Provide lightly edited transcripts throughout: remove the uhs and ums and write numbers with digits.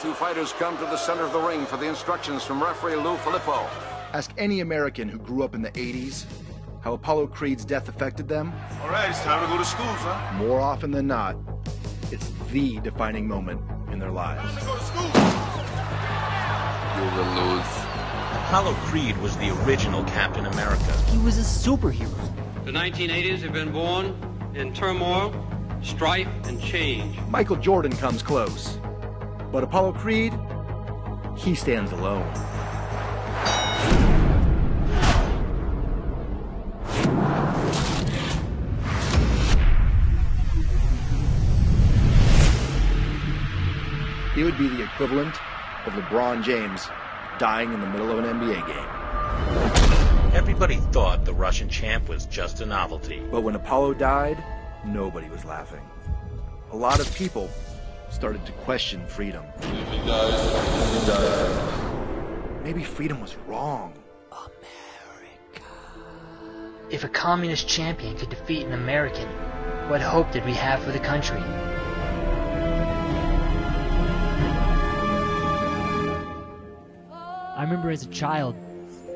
two fighters come to the center of the ring for the instructions from referee Lou Filippo. Ask any American who grew up in the 80s how Apollo Creed's death affected them. All right, it's time to go to school, son. More often than not, it's the defining moment in their lives. Time to go to school. You will lose. Apollo Creed was the original Captain America. He was a superhero. The 1980s have been born in turmoil, strife, and change. Michael Jordan comes close, but Apollo Creed, he stands alone. He would be the equivalent of LeBron James dying in the middle of an NBA game. Everybody thought the Russian champ was just a novelty. But when Apollo died, nobody was laughing. A lot of people started to question freedom. Maybe freedom was wrong. If a communist champion could defeat an American, what hope did we have for the country? I remember as a child,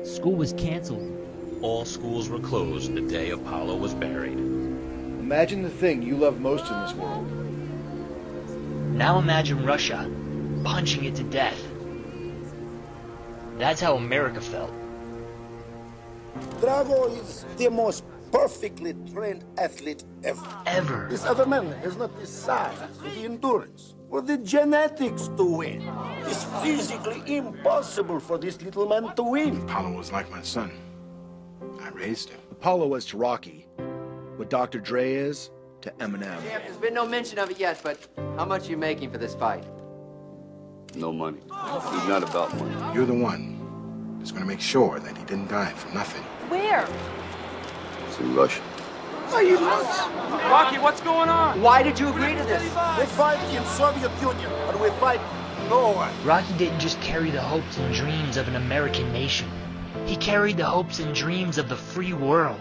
school was canceled. All schools were closed the day Apollo was buried. Imagine the thing you love most in this world. Now imagine Russia punching it to death. That's how America felt. Drago is the most perfectly trained athlete ever. This other man has not the size, the endurance, or the genetics to win. It's physically impossible for this little man to win. Apollo was like my son. I raised him. Apollo was to Rocky what Dr. Dre is to Eminem. Champ, there's been no mention of it yet, but how much are you making for this fight? No money. It's not about money. You're the one that's going to make sure that he didn't die for nothing. Where? It's in Russia. Are you nuts? Rocky, what's going on? Why did you agree to this? We fight in Soviet Union, but we fight no one. Rocky didn't just carry the hopes and dreams of an American nation. He carried the hopes and dreams of the free world.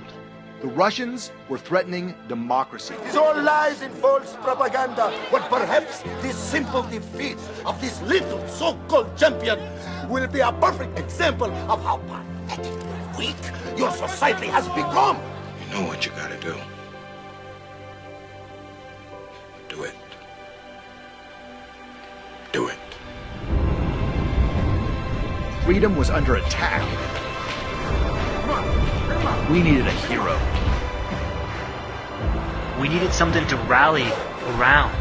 The Russians were threatening democracy. It's all lies and false propaganda. But perhaps this simple defeat of this little so-called champion will be a perfect example of how pathetic and weak your society has become. You know what you gotta do. Do it. Do it. Freedom was under attack. We needed a hero. We needed something to rally around.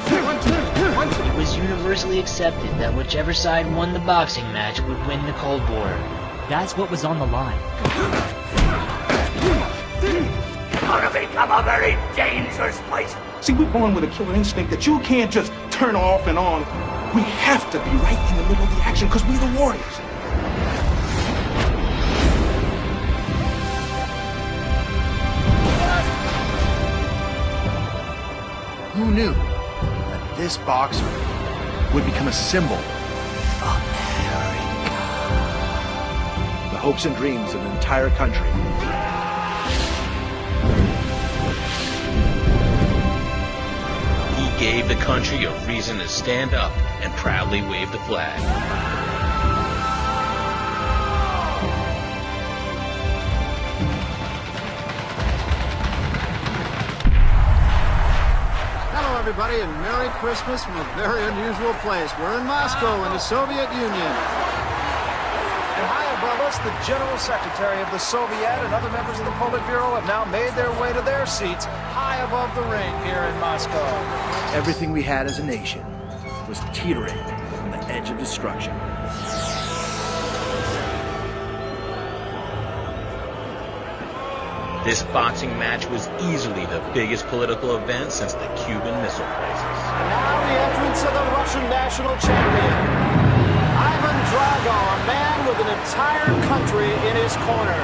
It was universally accepted that whichever side won the boxing match would win the Cold War. That's what was on the line. It's gonna become a very dangerous place. See, we're born with a killer instinct that you can't just turn off and on. We have to be right in the middle of the action because we're the warriors. Who knew that this boxer would become a symbol? America. The hopes and dreams of an entire country. He gave the country a reason to stand up and proudly wave the flag. Hello, everybody, and Merry Christmas from a very unusual place. We're in Moscow, in the Soviet Union. And high above us, the General Secretary of the Soviet and other members of the Politburo have now made their way to their seats high above the ring here in Moscow. Everything we had as a nation was teetering on the edge of destruction. This boxing match was easily the biggest political event since the Cuban Missile Crisis. And now the entrance of the Russian national champion, Ivan Drago, a man with an entire country in his corner.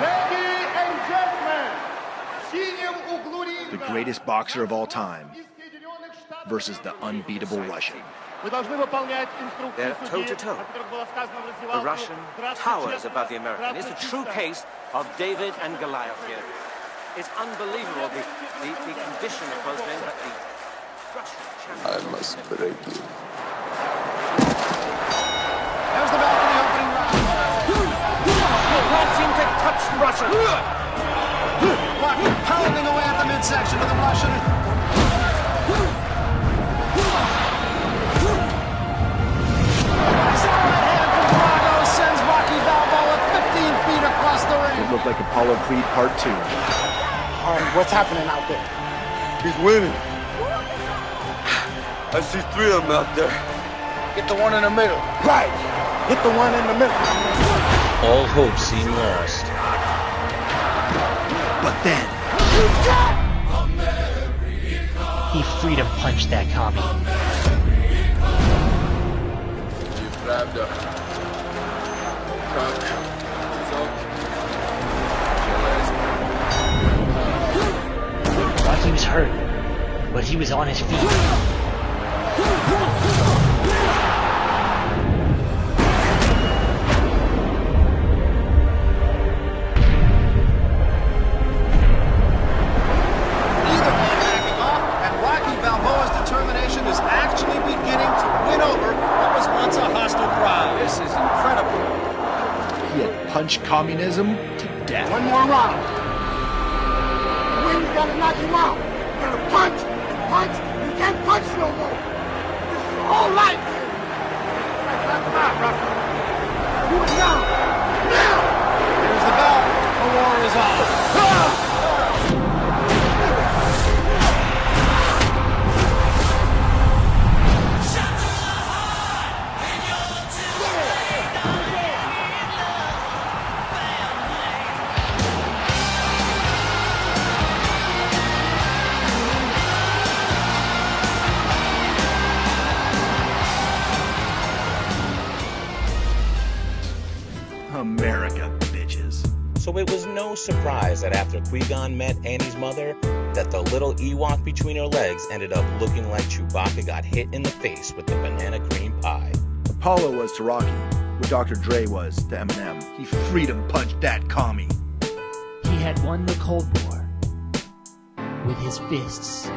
Ladies and gentlemen, senior The greatest boxer of all time versus the unbeatable Russian. They're toe-to-toe. The Russian towers above the American. It's a true case of David and Goliath here. It's unbelievable, the condition of both men, but the Russian champion... I must break you. There's the bell for the opening round. You can't seem to touch the Russian. Lockwood pounding away at the midsection of the Russian. Sends Rocky Balboa 15 feet across the ring. It looked like Apollo Creed Part 2. What's happening out there? He's winning. I see 3 of them out there. Get the one in the middle. Right. Get the one in the middle. All hope seemed lost. But then... He freedom punched that commie. Правда. Как? Rocky was hurt, but he was on his feet. Determination is actually beginning to win over what was once a hostile crowd. This is incredible. He had punched communism to death. One more round. When you gotta knock him out. You gotta punch and punch. You can't punch no more. This is your whole life. Do it now. Now. Here's the bell. The war is on. America, bitches. So it was no surprise that after Qui-Gon met Annie's mother, that the little Ewok between her legs ended up looking like Chewbacca got hit in the face with the banana cream pie. Apollo was to Rocky what Dr. Dre was to Eminem. He freedom punched that commie. He had won the Cold War with his fists.